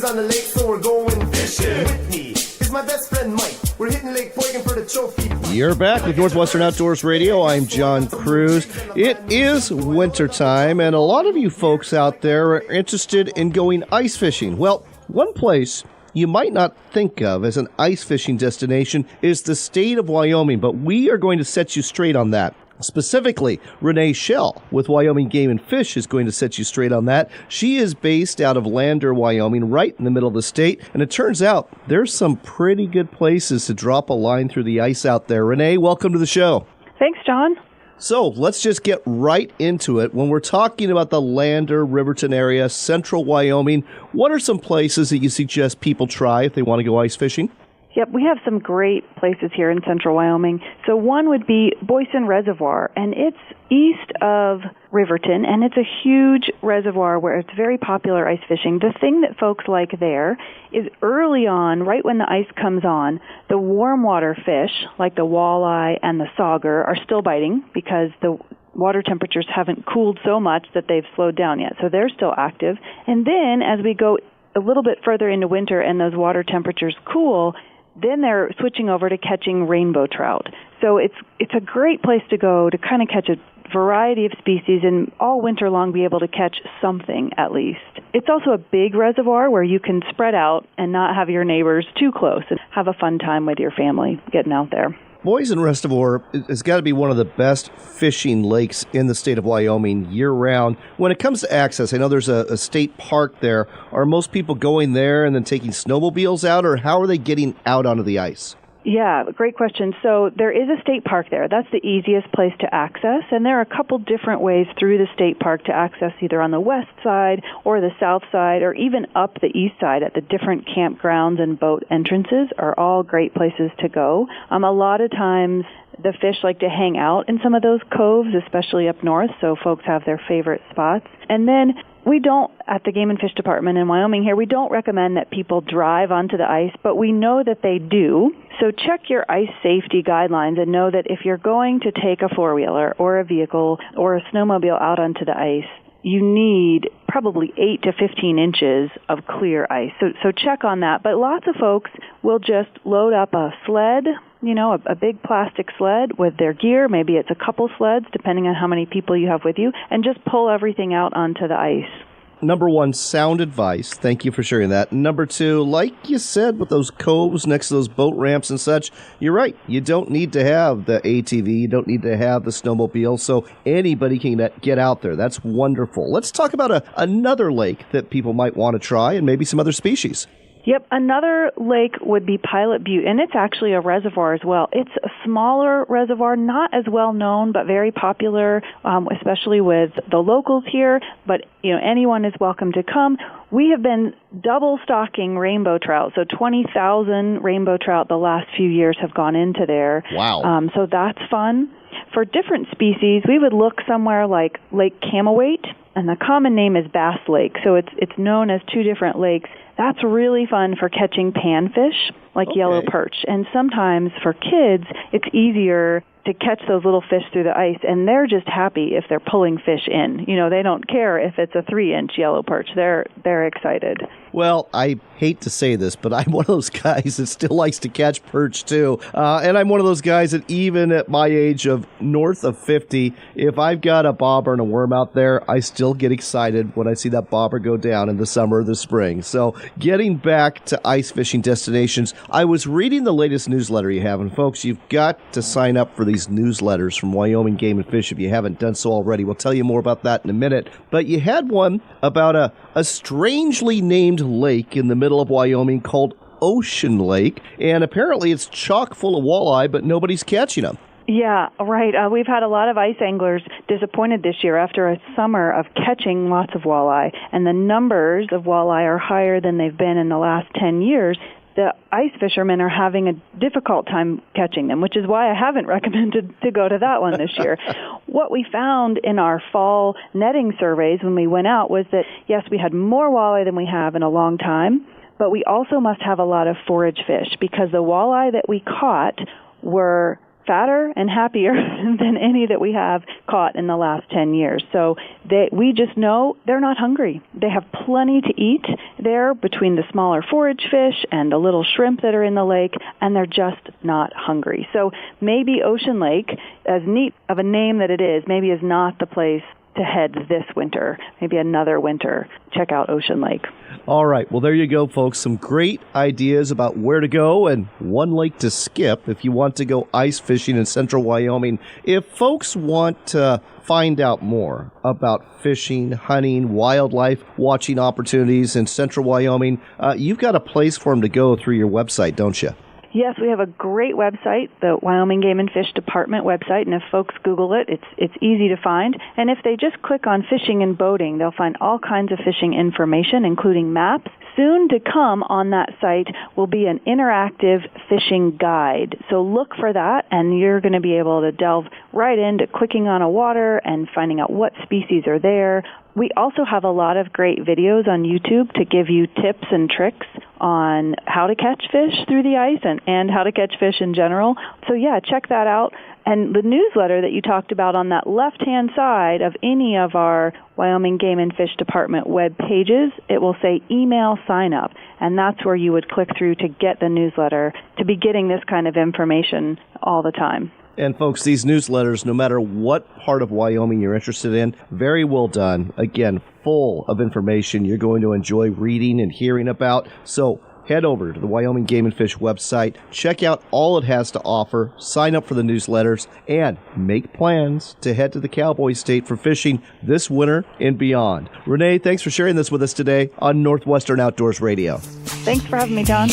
on the lake, so we're going fishing. With me is my best friend Mike. We're hitting Lake Boygan for the trophy. You're back with Northwestern Outdoors Radio. I'm John Cruz. It is wintertime, and a lot of you folks out there are interested in going ice fishing. Well, one place you might not think of as an ice fishing destination is the state of Wyoming, but we are going to set you straight on that. Specifically, Renee Schell with Wyoming Game and Fish is going to set you straight on that. She is based out of Lander, Wyoming, right in the middle of the state. And it turns out there's some pretty good places to drop a line through the ice out there. Renee, welcome to the show. Thanks, John. So let's just get right into it. When we're talking about the Lander, Riverton area, Central Wyoming, what are some places that you suggest people try if they want to go ice fishing? Yep, we have some great places here in Central Wyoming. So one would be Boysen Reservoir, and it's east of Riverton, and it's a huge reservoir where it's very popular ice fishing. The thing that folks like there is early on, right when the ice comes on, the warm water fish, like the walleye and the sauger, are still biting because the water temperatures haven't cooled so much that they've slowed down yet. So they're still active. And then as we go a little bit further into winter and those water temperatures cool, then they're switching over to catching rainbow trout. So it's a great place to go to kind of catch a variety of species and all winter long be able to catch something at least. It's also a big reservoir where you can spread out and not have your neighbors too close and have a fun time with your family getting out there. Boysen Reservoir has got to be one of the best fishing lakes in the state of Wyoming year-round. When it comes to access, I know there's a state park there. Are most people going there and then taking snowmobiles out, or how are they getting out onto the ice? Yeah, great question. So there is a state park there. That's the easiest place to access, and there are a couple different ways through the state park to access either on the west side or the south side or even up the east side at the different campgrounds and boat entrances are all great places to go. A lot of times the fish like to hang out in some of those coves, especially up north, so folks have their favorite spots. And then we don't, at the Game and Fish Department in Wyoming here, we don't recommend that people drive onto the ice, but we know that they do. So check your ice safety guidelines and know that if you're going to take a four-wheeler or a vehicle or a snowmobile out onto the ice, you need probably 8 to 15 inches of clear ice. So check on that. But lots of folks will just load up a sled, a big plastic sled with their gear. Maybe it's a couple sleds, depending on how many people you have with you, and just pull everything out onto the ice. Number one, sound advice. Thank you for sharing that. Number two, like you said, with those coves next to those boat ramps and such, you're right. You don't need to have the ATV. You don't need to have the snowmobile. So anybody can get out there. That's wonderful. Let's talk about another lake that people might want to try and maybe some other species. Yep, another lake would be Pilot Butte, and it's actually a reservoir as well. It's a smaller reservoir, not as well known, but very popular, especially with the locals here. But anyone is welcome to come. We have been double stocking rainbow trout, so 20,000 rainbow trout the last few years have gone into there. Wow! So that's fun. For different species, we would look somewhere like Lake Camelwait, and the common name is Bass Lake, so it's known as two different lakes. That's really fun for catching panfish, like yellow perch. And sometimes for kids, it's easier to catch those little fish through the ice, and they're just happy if they're pulling fish in. They don't care if it's a 3-inch yellow perch. They're excited. Well, I hate to say this, but I'm one of those guys that still likes to catch perch too. And I'm one of those guys that even at my age of north of 50, if I've got a bobber and a worm out there, I still get excited when I see that bobber go down in the summer or the spring. So getting back to ice fishing destinations, I was reading the latest newsletter you have, and folks, you've got to sign up for these newsletters from Wyoming Game and Fish if you haven't done so already. We'll tell you more about that in a minute. But you had one about a strangely named lake in the middle of Wyoming called Ocean Lake, and apparently it's chock full of walleye, but nobody's catching them. Yeah, right. We've had a lot of ice anglers disappointed this year after a summer of catching lots of walleye, and the numbers of walleye are higher than they've been in the last 10 years. The ice fishermen are having a difficult time catching them, which is why I haven't recommended to go to that one this year. What we found in our fall netting surveys when we went out was that, yes, we had more walleye than we have in a long time, but we also must have a lot of forage fish because the walleye that we caught were fatter and happier than any that we have caught in the last 10 years. So we just know they're not hungry. They have plenty to eat. there between the smaller forage fish and the little shrimp that are in the lake, and they're just not hungry. So maybe Ocean Lake, as neat of a name that it is, maybe is not the place to head this winter. Maybe another winter. Check out Ocean Lake. All right. Well, there you go, folks. Some great ideas about where to go and one lake to skip if you want to go ice fishing in Central Wyoming. If folks want to find out more about fishing, hunting, wildlife, watching opportunities in Central Wyoming, you've got a place for them to go through your website, don't you? Yes, we have a great website, the Wyoming Game and Fish Department website, and if folks Google it, it's easy to find. And if they just click on fishing and boating, they'll find all kinds of fishing information, including maps. Soon to come on that site will be an interactive fishing guide. So look for that, and you're going to be able to delve right into clicking on a water and finding out what species are there. We also have a lot of great videos on YouTube to give you tips and tricks on how to catch fish through the ice and how to catch fish in general. So yeah, check that out. And the newsletter that you talked about on that left-hand side of any of our Wyoming Game and Fish Department web pages, it will say email sign up. And that's where you would click through to get the newsletter, to be getting this kind of information all the time. And folks, these newsletters, no matter what part of Wyoming you're interested in, very well done. Again, full of information you're going to enjoy reading and hearing about. So head over to the Wyoming Game and Fish website, check out all it has to offer, sign up for the newsletters, and make plans to head to the Cowboy State for fishing this winter and beyond. Renee, thanks for sharing this with us today on Northwestern Outdoors Radio. Thanks for having me, John.